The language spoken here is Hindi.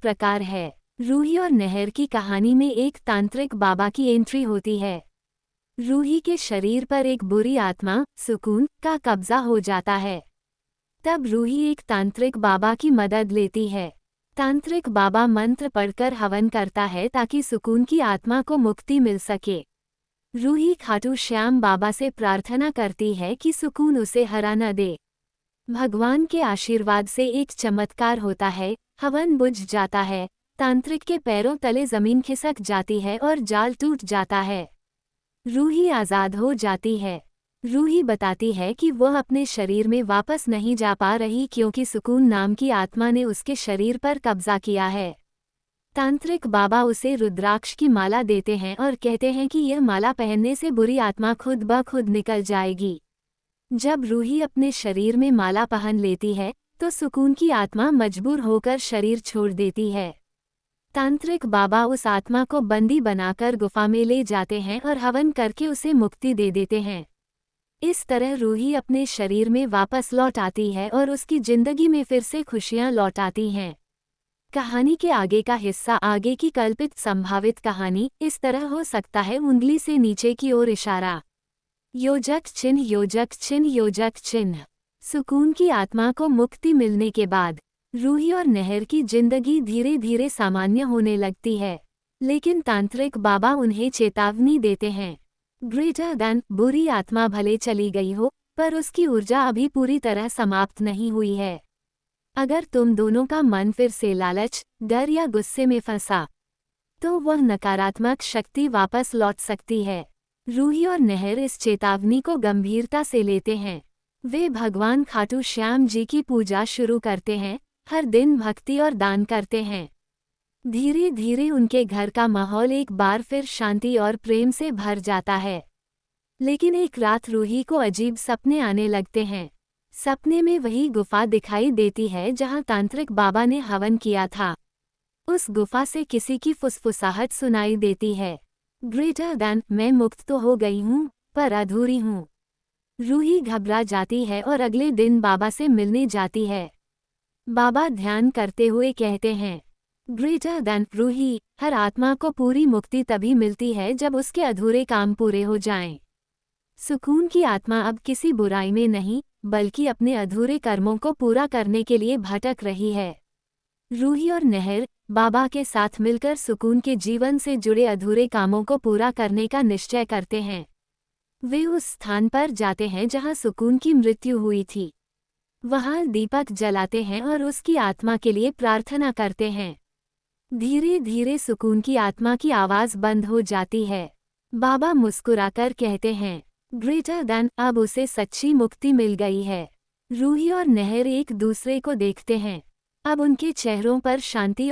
प्रकार है। रूही और नहर की कहानी में एक तांत्रिक बाबा की एंट्री होती है। रूही के शरीर पर एक बुरी आत्मा सुकून का कब्जा हो जाता है। तब रूही एक तांत्रिक बाबा की मदद लेती है। तांत्रिक बाबा मंत्र पढ़कर हवन करता है ताकि सुकून की आत्मा को मुक्ति मिल सके। रूही खाटू श्याम बाबा से प्रार्थना करती है कि सुकून उसे हरा न दे। भगवान के आशीर्वाद से एक चमत्कार होता है, हवन बुझ जाता है, तांत्रिक के पैरों तले जमीन खिसक जाती है और जाल टूट जाता है। रूही आज़ाद हो जाती है। रूही बताती है कि वह अपने शरीर में वापस नहीं जा पा रही क्योंकि सुकून नाम की आत्मा ने उसके शरीर पर कब्जा किया है। तांत्रिक बाबा उसे रुद्राक्ष की माला देते हैं और कहते हैं कि यह माला पहनने से बुरी आत्मा खुद ब खुद निकल जाएगी। जब रूही अपने शरीर में माला पहन लेती है तो सुकून की आत्मा मजबूर होकर शरीर छोड़ देती है। तांत्रिक बाबा उस आत्मा को बंदी बनाकर गुफा में ले जाते हैं और हवन करके उसे मुक्ति दे देते हैं। इस तरह रूही अपने शरीर में वापस लौट आती है और उसकी जिंदगी में फिर से खुशियां लौट आती हैं। कहानी के आगे का हिस्सा आगे की कल्पित संभावित कहानी इस तरह हो सकता है। उंगली से नीचे की ओर इशारा। योजक चिन्ह योजक चिन्ह योजक चिन्ह। सुकून की आत्मा को मुक्ति मिलने के बाद रूही और नहर की जिंदगी धीरे धीरे सामान्य होने लगती है, लेकिन तांत्रिक बाबा उन्हें चेतावनी देते हैं। ग्रेटर देन बुरी आत्मा भले चली गई हो, पर उसकी ऊर्जा अभी पूरी तरह समाप्त नहीं हुई है। अगर तुम दोनों का मन फिर से लालच, डर या गुस्से में फंसा, तो वह नकारात्मक शक्ति वापस लौट सकती है। रूही और नहर इस चेतावनी को गंभीरता से लेते हैं। वे भगवान खाटू श्याम जी की पूजा शुरू करते हैं, हर दिन भक्ति और दान करते हैं। धीरे धीरे उनके घर का माहौल एक बार फिर शांति और प्रेम से भर जाता है। लेकिन एक रात रूही को अजीब सपने आने लगते हैं। सपने में वही गुफा दिखाई देती है जहां तांत्रिक बाबा ने हवन किया था। उस गुफा से किसी की फुसफुसाहट सुनाई देती है। ग्रेटर देन मैं मुक्त तो हो गई हूँ, पर अधूरी हूँ। रूही घबरा जाती है और अगले दिन बाबा से मिलने जाती है। बाबा ध्यान करते हुए कहते हैं, ग्रेटर देन रूही, हर आत्मा को पूरी मुक्ति तभी मिलती है जब उसके अधूरे काम पूरे हो जाएं। सुकून की आत्मा अब किसी बुराई में नहीं, बल्कि अपने अधूरे कर्मों को पूरा करने के लिए भटक रही है। रूही और नहर बाबा के साथ मिलकर सुकून के जीवन से जुड़े अधूरे कामों को पूरा करने का निश्चय करते हैं। वे उस स्थान पर जाते हैं जहां सुकून की मृत्यु हुई थी। वहां दीपक जलाते हैं और उसकी आत्मा के लिए प्रार्थना करते हैं। धीरे धीरे सुकून की आत्मा की आवाज बंद हो जाती है। बाबा मुस्कुराकर कहते हैं, ग्रेटर देन अब उसे सच्ची मुक्ति मिल गई है। रूही और नहर एक दूसरे को देखते हैं। अब उनके चेहरों पर शांति